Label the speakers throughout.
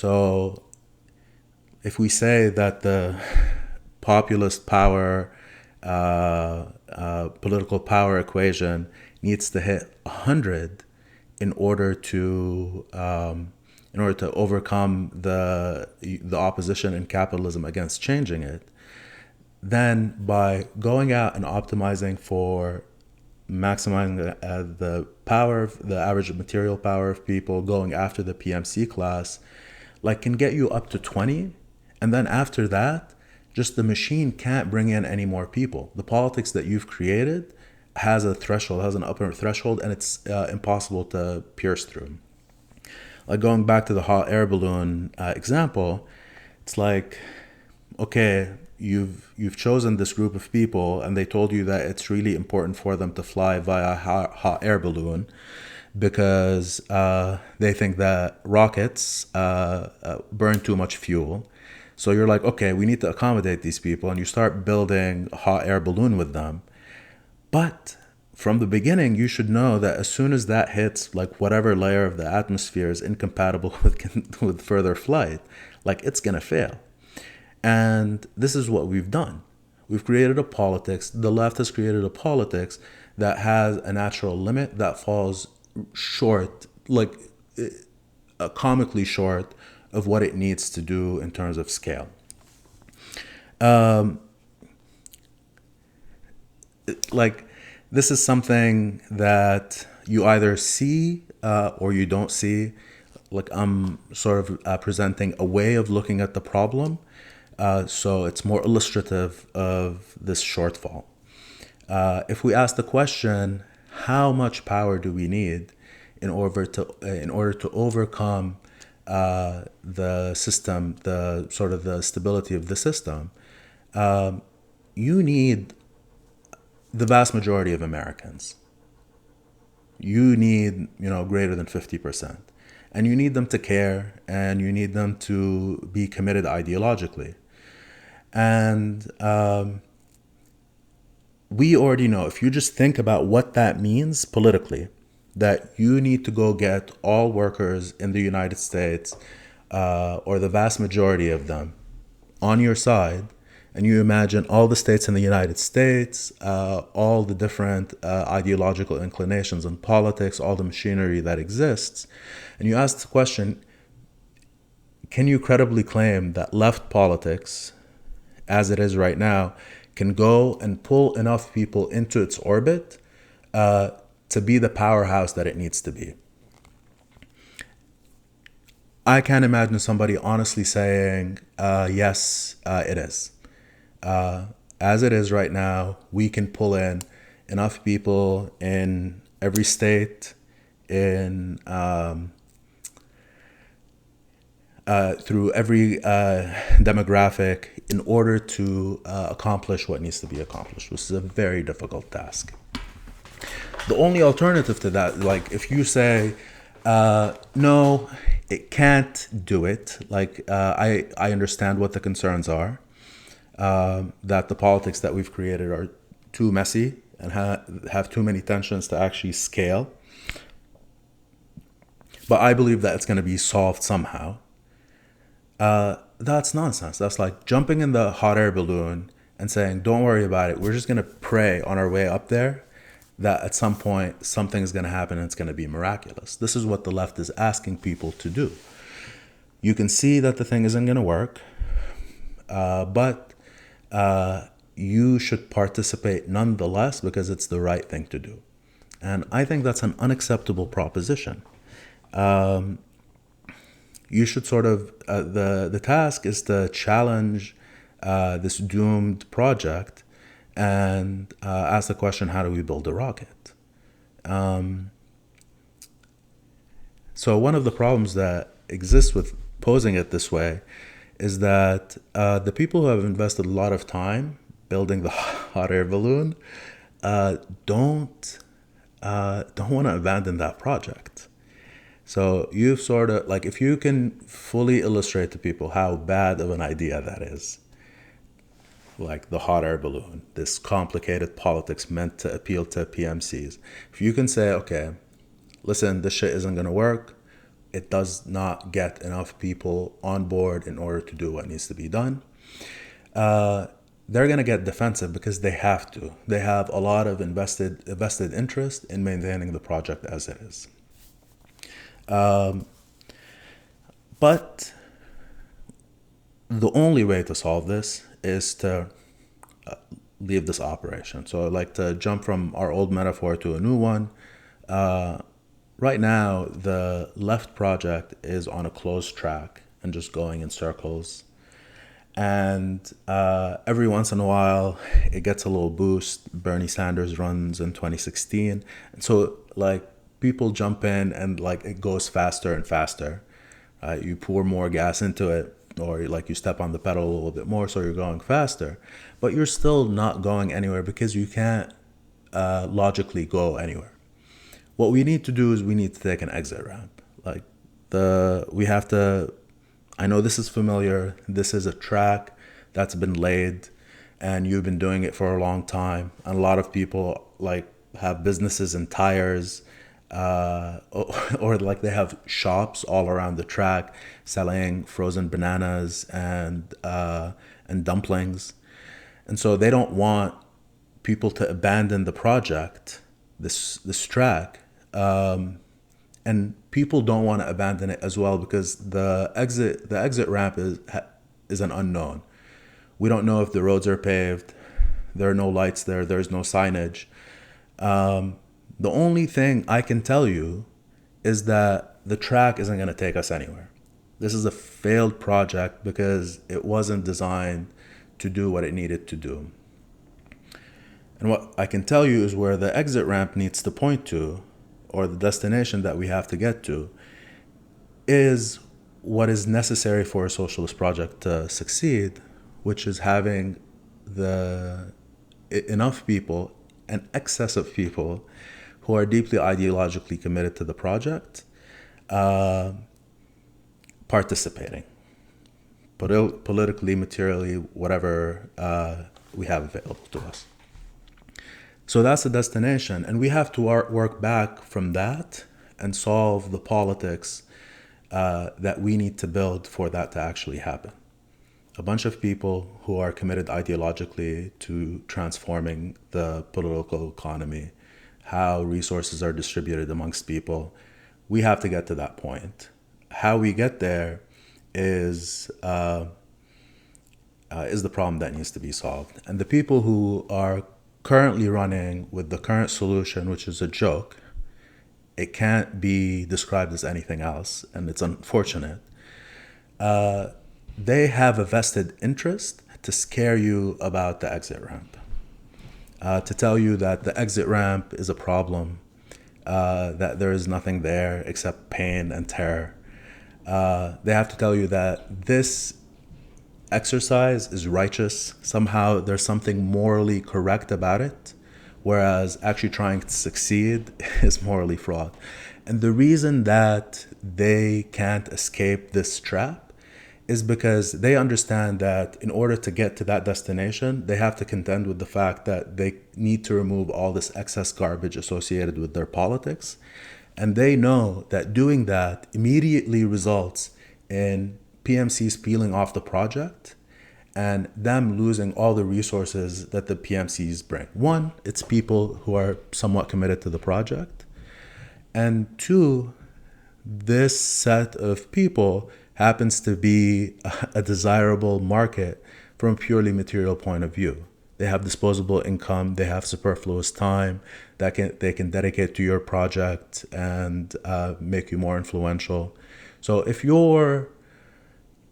Speaker 1: So if we say that the populist power, political power equation needs to hit 100 in order to overcome the opposition in capitalism against changing it, then by going out and optimizing for maximizing the power, the average material power of people, going after the PMC class, like can get you up to 20. And then after that, just the machine can't bring in any more people. The politics that you've created has a threshold, has an upper threshold, and it's impossible to pierce through. Like going back to the hot air balloon example, it's like, okay, you've chosen this group of people, and they told you that it's really important for them to fly via hot air balloon because they think that rockets burn too much fuel. So you're like, okay, we need to accommodate these people, and you start building a hot air balloon with them. But from the beginning, you should know that as soon as that hits like whatever layer of the atmosphere is incompatible with further flight, like it's gonna fail. And this is what we've done. We've created a politics, the left has created a politics that has a natural limit that falls short, like comically short of what it needs to do in terms of scale. Like this is something that you either see or you don't see. Like I'm sort of presenting a way of looking at the problem, so it's more illustrative of this shortfall. If we ask the question, how much power do we need in order to overcome the system, the sort of the stability of the system, you need the vast majority of Americans. You need, greater than 50%. And you need them to care, and you need them to be committed ideologically. And we already know, if you just think about what that means politically, that you need to go get all workers in the United States, or the vast majority of them, on your side, and you imagine all the states in the United States, all the different ideological inclinations in politics, all the machinery that exists, and you ask the question, can you credibly claim that left politics, as it is right now, can go and pull enough people into its orbit to be the powerhouse that it needs to be? I can't imagine somebody honestly saying, yes, it is. As it is right now, we can pull in enough people in every state, in through every demographic, in order to accomplish what needs to be accomplished, which is a very difficult task. The only alternative to that, like if you say, no, it can't do it, like I understand what the concerns are, that the politics that we've created are too messy and have too many tensions to actually scale. But I believe that it's going to be solved somehow. That's nonsense. That's like jumping in the hot air balloon and saying, don't worry about it. We're just going to pray on our way up there that at some point something's going to happen and it's going to be miraculous. This is what the left is asking people to do. You can see that the thing isn't going to work, but you should participate nonetheless because it's the right thing to do. And I think that's an unacceptable proposition. You should sort of, the task is to challenge this doomed project and ask the question, how do we build a rocket? So one of the problems that exists with posing it this way is that the people who have invested a lot of time building the hot air balloon don't want to abandon that project. So you've sort of, like, if you can fully illustrate to people how bad of an idea that is, like the hot air balloon, this complicated politics meant to appeal to PMCs. If you can say, okay, listen, this shit isn't going to work. it does not get enough people on board in order to do what needs to be done, they're going to get defensive because they have to. They have a lot of vested interest in maintaining the project as it is. But the only way to solve this is to leave this operation. So I'd like to jump from our old metaphor to a new one. Right now, the left project is on a closed track and just going in circles. And every once in a while, it gets a little boost. Bernie Sanders runs in 2016. And so, like, people jump in and, like, it goes faster and faster. You pour more gas into it, or, like, you step on the pedal a little bit more, so you're going faster. But you're still not going anywhere because you can't logically go anywhere. What we need to do is we need to take an exit ramp. Like, we have to... I know this is familiar. This is a track that's been laid, and you've been doing it for a long time. And a lot of people, like, have businesses in tires, or like they have shops all around the track selling frozen bananas and dumplings. And so they don't want people to abandon the project, this track. And people don't want to abandon it as well because the exit ramp is an unknown. We don't know if the roads are paved. There are no lights there. There's no signage. The only thing I can tell you is that the track isn't going to take us anywhere. This is a failed project because it wasn't designed to do what it needed to do. And what I can tell you is where the exit ramp needs to point to, or the destination that we have to get to, is what is necessary for a socialist project to succeed, which is having enough people, an excess of people, who are deeply ideologically committed to the project, participating, politically, materially, whatever we have available to us. So that's the destination, and we have to work back from that and solve the politics that we need to build for that to actually happen. A bunch of people who are committed ideologically to transforming the political economy, how resources are distributed amongst people. We have to get to that point. How we get there is the problem that needs to be solved. And the people who are currently running with the current solution, which is a joke, it can't be described as anything else, and it's unfortunate. They have a vested interest to scare you about the exit ramp, to tell you that the exit ramp is a problem, that there is nothing there except pain and terror. They have to tell you that this exercise is righteous. Somehow there's something morally correct about it, whereas actually trying to succeed is morally flawed. And the reason that they can't escape this trap is because they understand that in order to get to that destination, they have to contend with the fact that they need to remove all this excess garbage associated with their politics. And they know that doing that immediately results in PMCs peeling off the project and them losing all the resources that the PMCs bring. One, it's people who are somewhat committed to the project. And two, this set of people happens to be a desirable market from a purely material point of view. They have disposable income, they have superfluous time that they can dedicate to your project and make you more influential. So if you're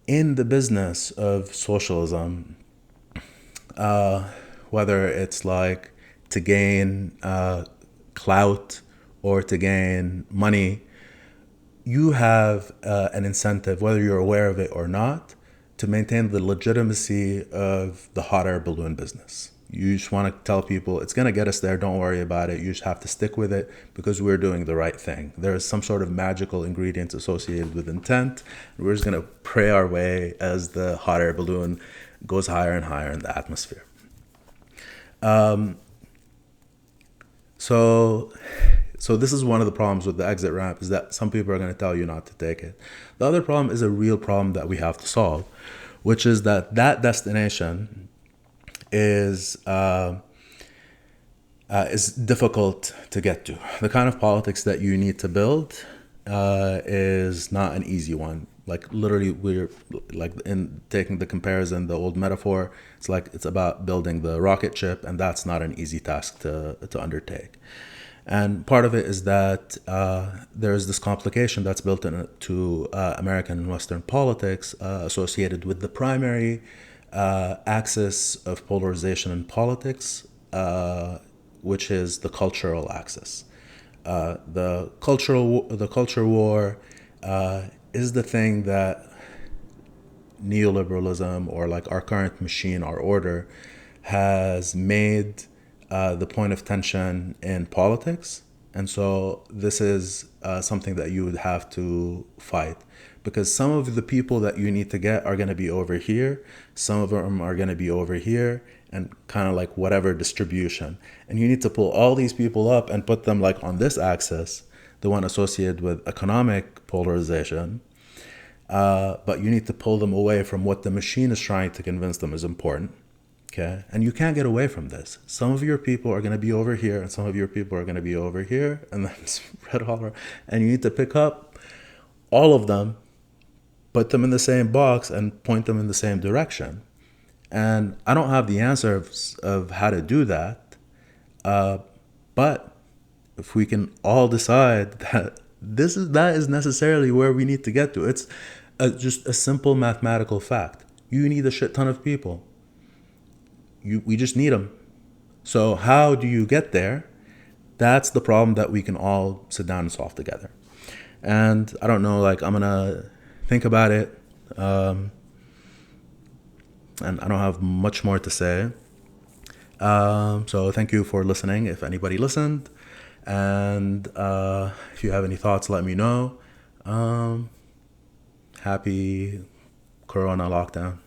Speaker 1: in the business of socialism, whether it's like to gain clout or to gain money, you have an incentive, whether you're aware of it or not, to maintain the legitimacy of the hot air balloon business. You just want to tell people it's going to get us there. Don't worry about it. You just have to stick with it because we're doing the right thing. There is some sort of magical ingredients associated with intent. We're just going to pray our way as the hot air balloon goes higher and higher in the atmosphere. So So this is one of the problems with the exit ramp, is that some people are going to tell you not to take it. The other problem is a real problem that we have to solve, which is that destination is difficult to get to. The kind of politics that you need to build is not an easy one. Like literally, we're like in taking the comparison, the old metaphor. It's about building the rocket ship, and that's not an easy task to undertake. And part of it is that there's this complication that's built into American and Western politics associated with the primary axis of polarization in politics, which is the cultural axis. The culture war is the thing that neoliberalism, or like our current machine, our order, has made the point of tension in politics. And so this is something that you would have to fight, because some of the people that you need to get are going to be over here, some of them are going to be over here, and kind of like whatever distribution. And you need to pull all these people up and put them like on this axis, the one associated with economic polarization. But you need to pull them away from what the machine is trying to convince them is important. Okay? And you can't get away from this. Some of your people are going to be over here, and some of your people are going to be over here, and then spread all around. And you need to pick up all of them, put them in the same box, and point them in the same direction. And I don't have the answer of how to do that. But if we can all decide that that is necessarily where we need to get to, it's just a simple mathematical fact. You need a shit ton of people. We just need them. So how do you get there? That's the problem that we can all sit down and solve together. And I don't know, like, I'm gonna think about it. And I don't have much more to say. So thank you for listening, if anybody listened. And if you have any thoughts, let me know. Happy Corona lockdown.